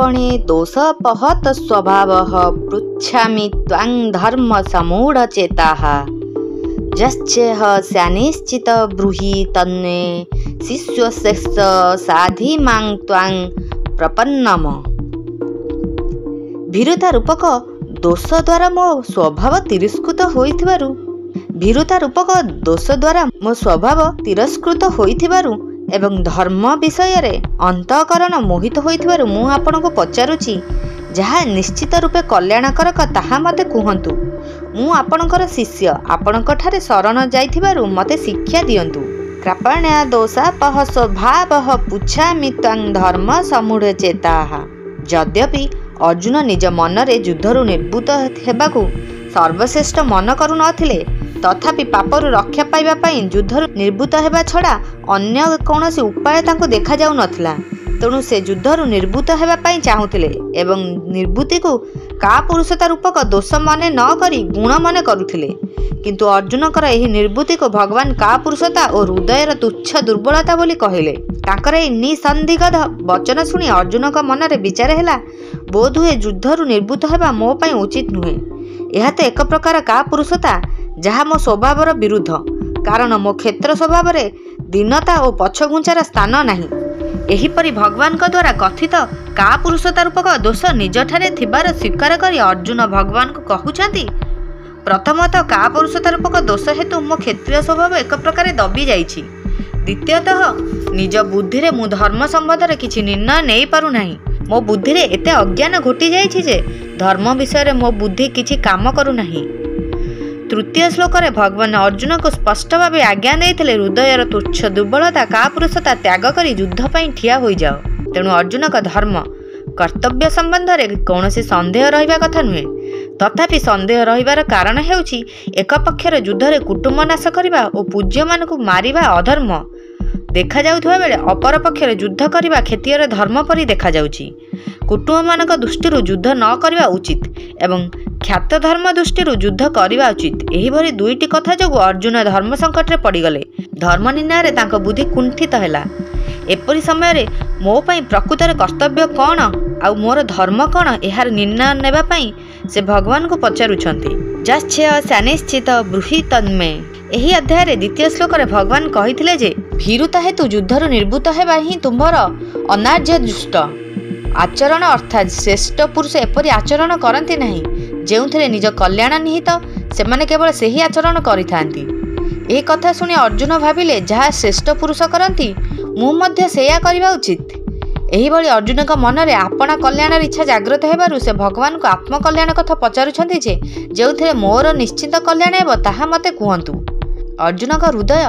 कृपणे दोषपहत स्वभावः पृच्छामि त्वां धर्म समूढचेताः यश्चेह स्यानिश्चित ब्रूहि तन्मे शिष्यश्रेष्ठ साधि मां त्वां प्रपन्नम। भीरुता रूपक दोष द्वारा मो स्वभाव तिरस्कृत होइथिबारु भीरुता रूपक दोष द्वारा मो स्वभाव तिरस्कृत होइथिबारु एवं धर्म विषय रे अंतःकरण मोहित होइथिबारु मु आपनको पचारुछि जहा निश्चित रूपे कल्याणकारक ताहा मते कुहंतु। मु आपणकर शिष्य आपणक ठारे शरण जाइथिबारु मते शिक्षा दियंतु। कृपण्या दोषापह स्वभावः पुच्छामि त्वां धर्म समूढचेताः। यद्यपि अर्जुन निज मनरे युद्धरु निर्भूत हेबाकु सर्वश्रेष्ठ मन करू नथिले तथापि पापरु रक्षा पाइबा पई युद्धरु निर्भूत हेबा छडा अन्य कौनसी उपाय तांको देखा जाउ नथिला। तेणु से युद्धरु निर्भूत हेबा पई चाहुथिले एवं निर्भूति को का पुरुषता रूपक दोष मने न करी गुण मने करुथिले। किंतु अर्जुनकर एही निर्भूति को भगवान का पुरुषता और हृदयर तुच्छ दुर्बलता बोली कहिले। तांकर एही निसंदिग्ध वचन सुनी अर्जुनक मनरे विचार हेला बोध हुए युद्धरु निर्भूत हेबा मो पई उचित नुहे। एहा तो एक प्रकार का पुरुषता जहा मो स्वभावर विरुद्ध, कारण मो क्षेत्र स्वभाव रे दीनता और पछघुंचार स्थान नाही। एहीपरि भगवान का द्वारा कथित का पुरुषता रूपक दोष निज ठारे थिबार स्वीकार करी अर्जुन भगवान को कहउछंती। प्रथमतः का पुरुषता रूपक दोष हेतु मो क्षेत्रीय स्वभाव एक प्रकार दबी जाइछि। द्वितीयतः निज बुद्धि रे मु धर्म संबंध रे किछि निर्णय नहीं पारु नाही। मो बुद्धि रे एते अज्ञान घटी जाइछि जे धर्म विषय रे मो बुद्धि किछि काम करू नाही। तृतीय श्लोक रे भगवान अर्जुन को स्पष्ट भाव आज्ञा देइथिले हृदयर तुच्छ दुर्बलता का पुरुषता त्याग करी युद्ध पई ठिया होई जाओ। तेणु अर्जुन का धर्म कर्तव्य संबंध रे कौनसी संदेह रहिबा कथा नुहे। तथापि संदेह रहिबार कारण हेउछि एक पक्षर युद्ध रे कुटुंब नाश करिबा और पूज्य मानकु मारिबा अधर्म देखा जाउथबा बेले अपर पक्षर युद्ध करिबा क्षेत्रीय धर्म परि देखा जाउछि। कुटुंब मानक दृष्टिरु युद्ध न करिबा उचित एवं ख्यात धर्म दृष्टिरु युद्ध करिबा उचित। एही भरी दुईटी कथा जोगु अर्जुन धर्म संकट रे पड़ीगले। धर्म निर्णय रे तांको बुद्धि कुंठित हेला। एपरि समय रे मो पई प्रकृतर कर्तव्य कौन आउ मोर धर्म कौन एहार निर्णय नेबा पई से भगवान को पचारुछंती। यश्चेह स्यानिश्चित ब्रूहि तन्मे। एही अध्याय रे द्वितीय श्लोक रे भगवान कहिथिले जे भीरुता हेतु युद्धरु निर्भूत हेबा ही तुमर अनार्य दुष्ट आचरण अर्थात श्रेष्ठ पुरुष एपरि आचरण करती नहीं जेउथिरे निज कल्याण निहित सेमाने केवल सेही आचरण करिथांती। ए कथा सुनी अर्जुन भाविले जहा श्रेष्ठ पुरुष करती मु मध्य सेया करिबा उचित। एही भली अर्जुन का मन रे आपना कल्याण इच्छा जागृत हेबारु से भगवान को आत्मकल्याण कथा पचारुछंती जे जेउथिरे मोर निश्चित कल्याण हेबो ताहा मते कुहंतु। अर्जुन का हृदय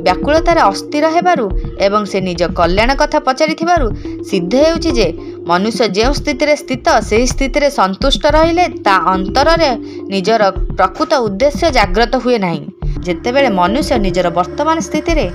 व्याकुलतार अस्थिर हेबारु एवं से निज कल्याण कथा पचारिथिबारु सिद्ध हेउछि जे मनुष्य जे स्थिति रे स्थित से स्थिति रे संतुष्ट रहिले ता अंतर रे निजर प्रकृत उद्देश्य जागृत हुए नाही। जेतेबेले मनुष्य निजर वर्तमान स्थिति रे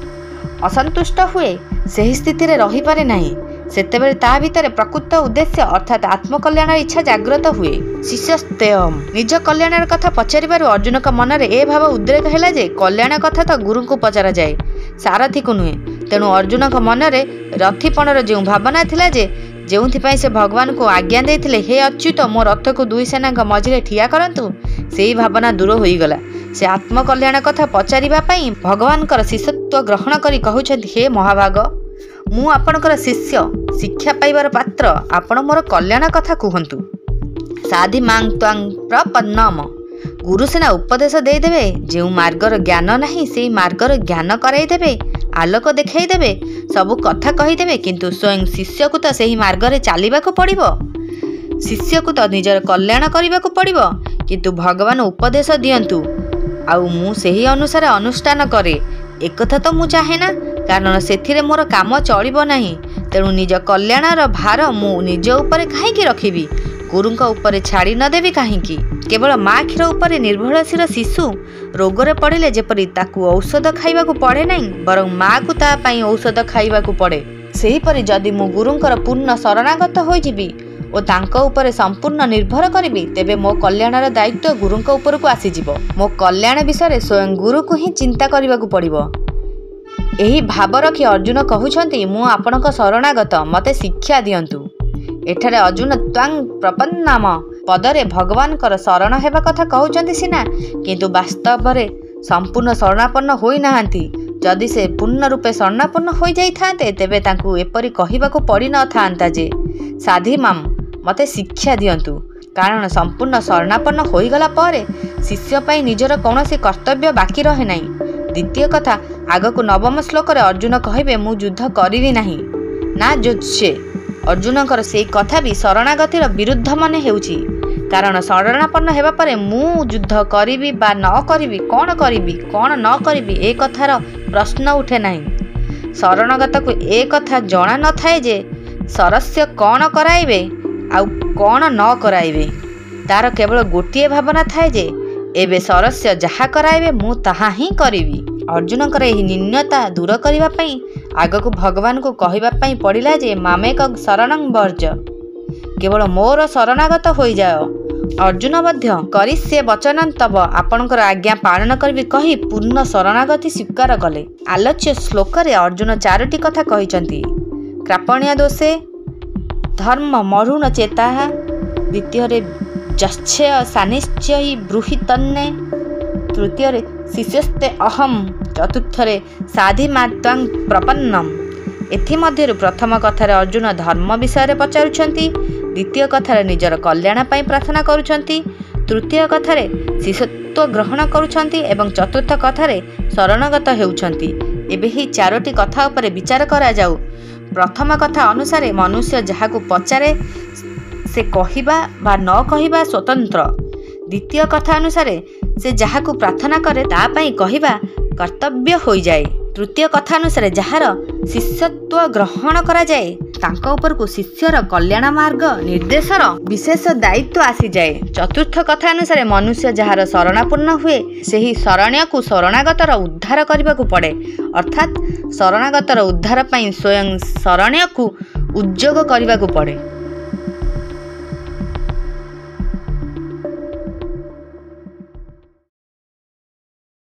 असंतुष्ट हुए सही स्थिति रे रही पारे नाही सेतेबेले ता भितरे प्रकृत उद्देश्य अर्थात आत्मकल्याण इच्छा जागृत हुए। शिष्यस्तेयम निज कल्याण कथा पचारिबारु अर्जुन का मन रे ए भाव उद्रेक हेला जे कल्याण कथा तो गुरु को पचारा जाए सारथी को नुहे। तेणु अर्जुन का मन रे रथीपणर जो भावना थिला जे जेउथिपाई से भगवान को आज्ञा देइथिले हे अच्युत मो रथ को दुई सेना मझिरे ठिया करंतु सेही भावना दूर होई गला। से आत्मकल्याण कथा पचारिबा पई भगवान कर शिष्यत्व ग्रहण करी कहउछथि हे महाभाग मु आपणकर शिष्य शिक्षा पाइबार पात्र आपण मोर कल्याण कथा कुहंतु। साधि मां त्वां प्रपन्नम गुरु सेना उपदेश देदेवे जो मार्गर ज्ञान नहीं से मार्गर ज्ञान कराइदेवे आलोक देखैदेवे सबु कथा कहीदेवे किंतु स्वयं शिष्य को तो सही मार्गरे चलवाक पड़िबो। शिष्य को तो निजर कल्याण करने को पड़िबो किंतु भगवान उपदेश दियंतु आउ मु सही अनुसार अनुष्ठान करे एकथा तो मु चाहे ना कारण से मोर काम चलिबो नहीं। तेणु निज कल्याणर भार मु निज उपरे काहेकि रखिबी गुरुंका उपरे छाड़ी न देवी काहेकि। केवल माँ क्षीर उपरे निर्भरशील शिशु रोगरे पड़िले जेपरि ताकू औषध खाइबाकू पड़े नहीं बरं माँ को ता पई औषध खाइबाकू पड़े सेहीपरि जदि मु गुरुंकर पूर्ण शरणागत होइजिबी और तांको उपरे संपूर्ण निर्भर करिबी तेबे मो कल्याणर दायित्व गुरुंक उपरकू आसीजिबो। मो कल्याण विषय स्वयं गुरु को ही चिंता करबाकू पड़िबो। एही भाव रखी अर्जुन कहउछंती मु आपणक शरणागत मते शिक्षा दियंतु। ଏଠାରେ ଅର୍ଜୁନ ତ୍ୱାଂ ପ୍ରପନ୍ନାମ ପଦରେ ଭଗବାନଙ୍କର ଶରଣ ହେବା କଥା କହୁଛନ୍ତି ସିନା, କିନ୍ତୁ ବାସ୍ତବରେ ସମ୍ପୂର୍ଣ୍ଣ ଶରଣାପନ୍ନ ହୋଇନାହାନ୍ତି। ଯଦି ସେ ପୂର୍ଣ୍ଣ ରୂପେ ଶରଣାପନ୍ନ ହୋଇଯାଇଥାନ୍ତେ ତେବେ ତାଙ୍କୁ ଏପରି କହିବାକୁ ପଡ଼ିନଥାନ୍ତା ଯେ ସାଧି ମାମ୍ ମୋତେ ଶିକ୍ଷା ଦିଅନ୍ତୁ, କାରଣ ସମ୍ପୂର୍ଣ୍ଣ ଶରଣାପନ୍ନ ହୋଇଗଲା ପରେ ଶିଷ୍ୟ ପାଇଁ ନିଜର କୌଣସି କର୍ତ୍ତବ୍ୟ ବାକି ରହେ ନାହିଁ। ଦ୍ୱିତୀୟ କଥା, ଆଗକୁ 9ମ ଶ୍ଲୋକରେ ଅର୍ଜୁନ କହିବେ ମୁଁ ଯୁଦ୍ଧ କରିବି ନାହିଁ ନା ଯୋତ୍ସେ। ଅର୍ଜୁନଙ୍କର ସେଇ କଥା ବି ଶରଣାଗତିର ବିରୁଦ୍ଧ ମନେ ହେଉଛି, କାରଣ ଶରଣାପନ୍ନ ହେବା ପରେ ମୁଁ ଯୁଦ୍ଧ କରିବି ବା ନ କରିବି, କ'ଣ କରିବି କ'ଣ ନ କରିବି ଏ କଥାର ପ୍ରଶ୍ନ ଉଠେ ନାହିଁ। ଶରଣାଗତକୁ ଏ କଥା ଜଣା ନଥାଏ ଯେ ସରସ୍ୟ କ'ଣ କରାଇବେ ଆଉ କ'ଣ ନ କରାଇବେ। ତାର କେବଳ ଗୋଟିଏ ଭାବନା ଥାଏ ଯେ ଏବେ ସରସ୍ୟ ଯାହା କରାଇବେ ମୁଁ ତାହା ହିଁ କରିବି। ଅର୍ଜୁନଙ୍କର ଏହି ନ୍ୟୁନତା ଦୂର କରିବା ପାଇଁ ଆଗକୁ ଭଗବାନଙ୍କୁ କହିବା ପାଇଁ ପଡ଼ିଲା ଯେ ମାମେକ ଶରଣଂ ବର୍ଜ, କେବଳ ମୋର ଶରଣାଗତ ହୋଇଯାଅ। ଅର୍ଜୁନ ମଧ୍ୟ କରିଷ୍ୟେ ବଚନଂ ତବ, ଆପଣଙ୍କର ଆଜ୍ଞା ପାଳନ କରିବି କହି ପୂର୍ଣ୍ଣ ଶରଣାଗତି ସ୍ୱୀକାର କଲେ। ଆଲୋଚ୍ୟ ଶ୍ଲୋକରେ ଅର୍ଜୁନ 4ଟି କଥା କହିଛନ୍ତି। କ୍ରାପଣ୍ୟ ଦୋଷେ ଧର୍ମ ମରୁଣ ଚେତାଃ, ଦ୍ୱିତୀୟରେ ଯଶ୍ଚୟ ସାନିଶ୍ଚୟ ବ୍ରୂହି ତନ୍ନେ, ତୃତୀୟରେ ଶିଷ୍ୟସ୍ତେ ଅହମ୍, ଚତୁର୍ଥରେ ସାଧି ମା ତ୍ୱାଂ ପ୍ରପନ୍ନମ୍। ଏଥିମଧ୍ୟରୁ ପ୍ରଥମ କଥାରେ ଅର୍ଜୁନ ଧର୍ମ ବିଷୟରେ ପଚାରୁଛନ୍ତି, ଦ୍ୱିତୀୟ କଥାରେ ନିଜର କଲ୍ୟାଣ ପାଇଁ ପ୍ରାର୍ଥନା କରୁଛନ୍ତି, ତୃତୀୟ କଥାରେ ଶିଷ୍ୟତ୍ୱ ଗ୍ରହଣ କରୁଛନ୍ତି ଏବଂ ଚତୁର୍ଥ କଥାରେ ଶରଣାଗତ ହେଉଛନ୍ତି। ଏବେ ଏହି 4ଟି କଥା ଉପରେ ବିଚାର କରାଯାଉ। ପ୍ରଥମ କଥା ଅନୁସାରେ ମନୁଷ୍ୟ ଯାହାକୁ ପଚାରେ ସେ କହିବା ବା ନ କହିବା ସ୍ୱତନ୍ତ୍ର। ଦ୍ୱିତୀୟ କଥା ଅନୁସାରେ ସେ ଯାହାକୁ ପ୍ରାର୍ଥନା କରେ ତା ପାଇଁ କହିବା କର୍ତ୍ତବ୍ୟ ହୋଇଯାଏ। ତୃତୀୟ କଥା ଅନୁସାରେ ଯାହାର ଶିଷ୍ୟତ୍ୱ ଗ୍ରହଣ କରାଯାଏ ତାଙ୍କ ଉପରକୁ ଶିଷ୍ୟର କଲ୍ୟାଣ ମାର୍ଗ ନିର୍ଦ୍ଦେଶର ବିଶେଷ ଦାୟିତ୍ୱ ଆସିଯାଏ। ଚତୁର୍ଥ କଥା ଅନୁସାରେ ମନୁଷ୍ୟ ଯାହାର ଶରଣାପନ୍ନ ହୁଏ ସେହି ଶରଣ୍ୟକୁ ଶରଣାଗତର ଉଦ୍ଧାର କରିବାକୁ ପଡ଼େ, ଅର୍ଥାତ୍ ଶରଣାଗତର ଉଦ୍ଧାର ପାଇଁ ସ୍ୱୟଂ ଶରଣ୍ୟକୁ ଉଦ୍ଯୋଗ କରିବାକୁ ପଡ଼େ।